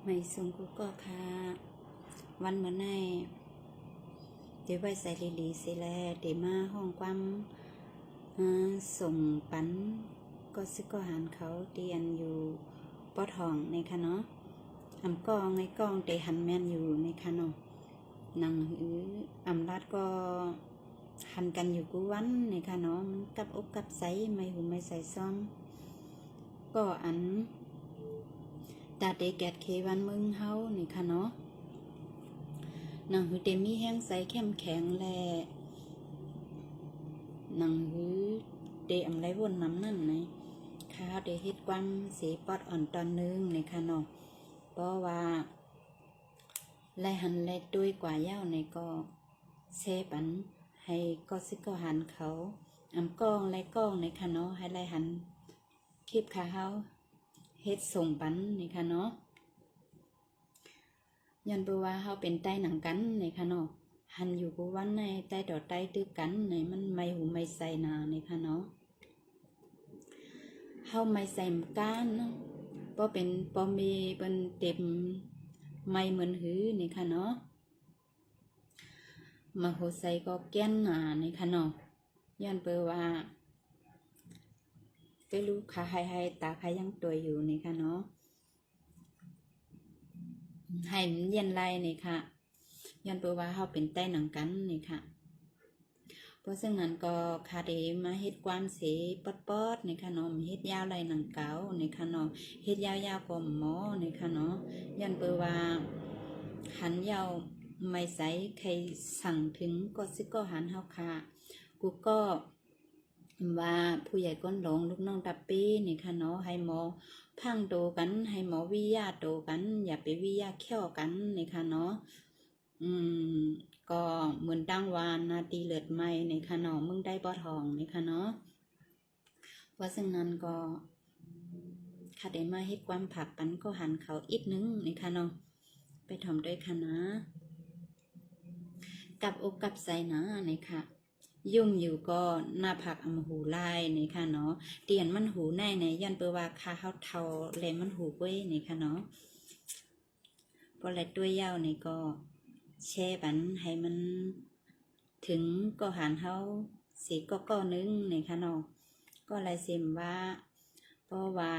ไม่ส่งกูก็ค่ะวันเมื่อไงเดี๋ยวไว้ใส่ลีลีสิแลเดี๋ยวมาห้องความส่งปันก็ซึก็หันเขาเตียนอยู่ปอทองในค่ะเนาะกองในกองเตหันแม่นอยู่ในค่ะเนาะนังหือรัดก็หันกันอยู่กูวันในค่ะเนาะมันกับอกกับใสไม่หุ่มไม่ใส่ซ้อมก็ตาเตแกดเควันมึงเฮานี่ค่ะเนาะนังหือเตมีแห้งใสเข้มแข็งแลนังหือเตไรวนน้ำนั่นไงข้าวเตเฮ็ดความสีปอดอ่อนตอนนึงในค่ะเนาะเพราะว่าไล่หันไล่ตุ้ยกว่าเย้าในก็เซปันให้ก็ซิก็หันเขากองไล่กองในค่ะเนาะให้ไล่หันคลิปขาเฮาเฮ็ดส่งปันในค่ะเนาะยันเปว่าเฮาเป็นใต้หนังกันในค่ะเนาะหันอยู่กูวันในใต้ต่อใต้ตื้อกันในมันไม่หูไม่ใส่นาในค่ะเนาะเฮาไม่ใส่ก้านเนาะเพราะเป็นปอมีเป็นเต็มไม่เหมือนหือในค่ะเนาะมาโหใส่ก็แก้นหนาในค่ะเนาะยันเปว่าไปรู้ขาให้ตาขายังตัวอยู่ในค่ะเนาะให้มันเย็นไรนี่ค่ะยันเปว่าเฮาเป็นใต้หนังกันนี่ค่ะเพราะซึ่งนั้นก็คาเดมาเฮ็ดความเสีปอดในค่ะเนาะเฮ็ดยาวไรหนังเก่าในค่ะเนาะเฮ็ดยาวๆกว่าหมอในค่ะเนาะยันเปว่าหันยาวไม่ใสใครสั่งถึงก็ซิก็หันเฮาค่ะกูก็ว่าผู้ใหญ่ก้นหลงลูกน้องตับปี้นี่ค่ะเนาะให้หมอพังโตกันให้หมอวิยาโตกันอย่าไปวิยาเขี้ยวกันนี่ค่ะเนาะก็เหมือนดังวานนาตีเลือดไหมในค่ะเนาะมึงได้บ่ทองนี่ค่ะเนาะว่าซึ่งนั้นก็ค่ะได้มาเฮ็ดความผักปันก็หันเขาอีกนึงนี่ค่ะเนาะไปถ่อมด้วยค่ะนะกับอกกับใส่นะนี่ค่ะยุ่งอยู่ก็หน้าผักหูไล่นี่ค่ะเนาะเตียนมันหูในยันเปว่าคาเฮาเทาแลมันหูเว้ยนี่ค่ะเนาะพอแลตัวยาวนี่ก็แช่ปันให้มันถึงก็หันเฮาสีก็นึงนี่ค่ะเนาะก็เลยเซมว่าเพราะว่า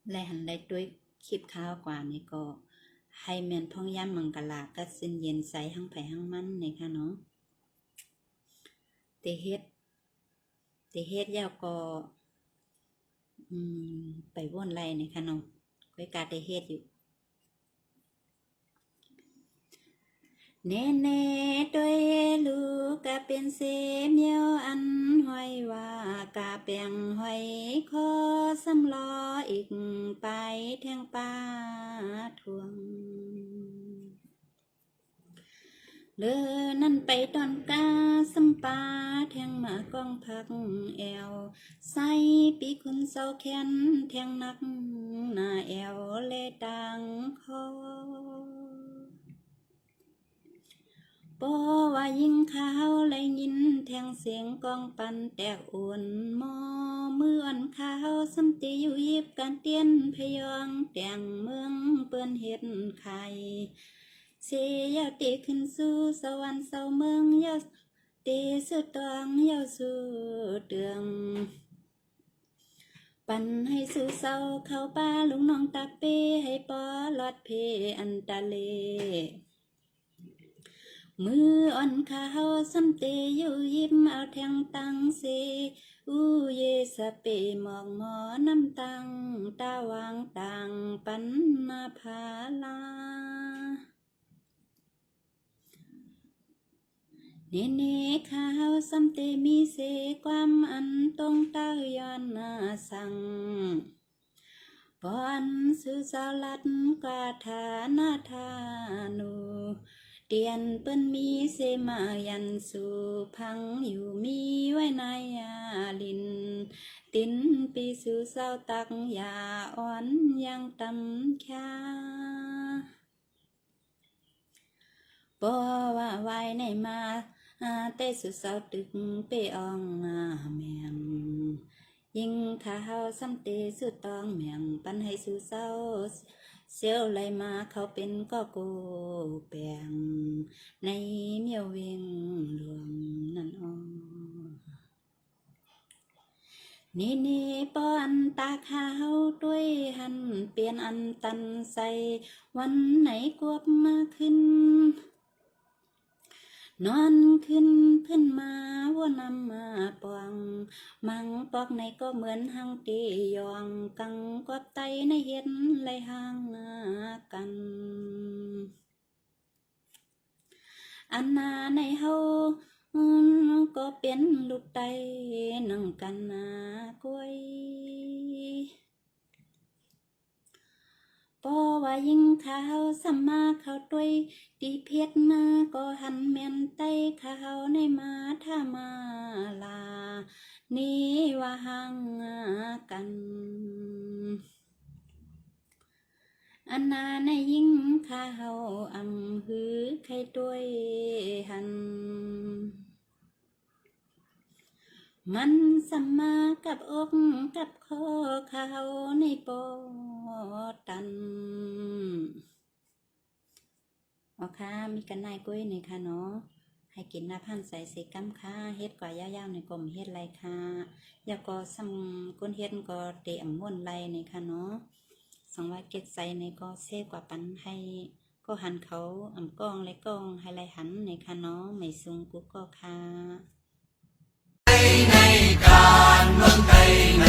แลหันได้ด้วยคลิปข้าวกว่านี่ก็ให้แม่นพ่องย่ำมังกลาก็สิ้นเย็นใสหั่งไผ่หั่งมันนี่ค่ะเนาะเตเฮ็ดยาวก็ไปว่นไรนี่ค่ะเนาะก้อยกาเตเฮ็ดอยู่แน่ๆด้วยลูกกะเป็นเสียเมียวอันห้อยว่ากะเปียงห้อยคอสำลออีกไปแทงป้าทวงเลอนั่นไปตอนกาสำปาแทงมากองพักแอวใส่ปีคุณเศร้าแค้นแทงนักหน้าแอวเลดังคอปอว่ายิงข้าวไหลยินแทงเสียงกองปันแตกอ่วนมอมืออ่อนข้าวสัมติอยู่ยิบการเตียนพยองแต่งเมืองเปื้อนเห็ดไข่เสียาตีขึ้นสู่สวรรค์เสาเมืองยาตีสุดตองยาวสู่เตืองปันให้สู่เศร้าเข้าป้าลุงน้องตาเป้ให้ปอลอดเพอันตะเลมืออ่อนข้าวสัมเตอยู่ยิ้มเอาแทงตังเสเยสเปมองหมอน้ำตังตาวางตังปันนาภาลาเนข้าวสัมเตมีเสความอันตรงเต้ายอนนาสังปอนสุสาลัดกาธานาธานูเตียนเปิ้นมีเสมายันสู่พังอยู่มีไว้ในลินตินปีสู่เศร้าตักยาอ่อนยังตำแค่ปอว่าไว้ในมาเตสู่เศร้าตึกเปอองแมงยิงข้าวสัมเตสุดตองเมียงปันให้สู่เศร้า เสียวไหลมาเขาเป็นก็โกแปงในเมียวเวงหลวงนั่นอ้อนี่ป้อนตาขาวด้วยหันเปลี่ยนอันตันใส่วันไหนกวบมาขึ้น นอนขึ้นขึ้นมาว่านำมาปองมังปอกในก็เหมือนหังตียองกังกวบไตในเห็นไหลห่างกัน อันนาในเฮาก็เป็นลูกไตนั่งกันกล้วยปอว่ายิงขาวสัมมาเขาด้วยตีเพชรมาก็หันแม่นไตขาวในมาถ้ามาลา นี่ว่าห่างกัน อันนาในยิงข้าเฮาอำหือใครด้วยหัน มันสัมมากับอกกับคอเขาในปอตันอ๋อค่ะมีกันนายกุ้ยในค่ะเนาะให้กินน้ำพันใส่เสกัมค่ะเฮ็ดกว่ายาวๆในกลมเฮ็ดไรค่ะยาก็ซ้ำก้นเฮ็ดก็เตะอ่ำม่วนไรในค่ะเนาะ200 ใส่ในก็เซกว่าปันให้ก็หันเขาอ่ำกล้องและกล้องให้ไรหันในค่ะเนาะไม่ซุงกูก็ค่ะในการเมืองไทยใน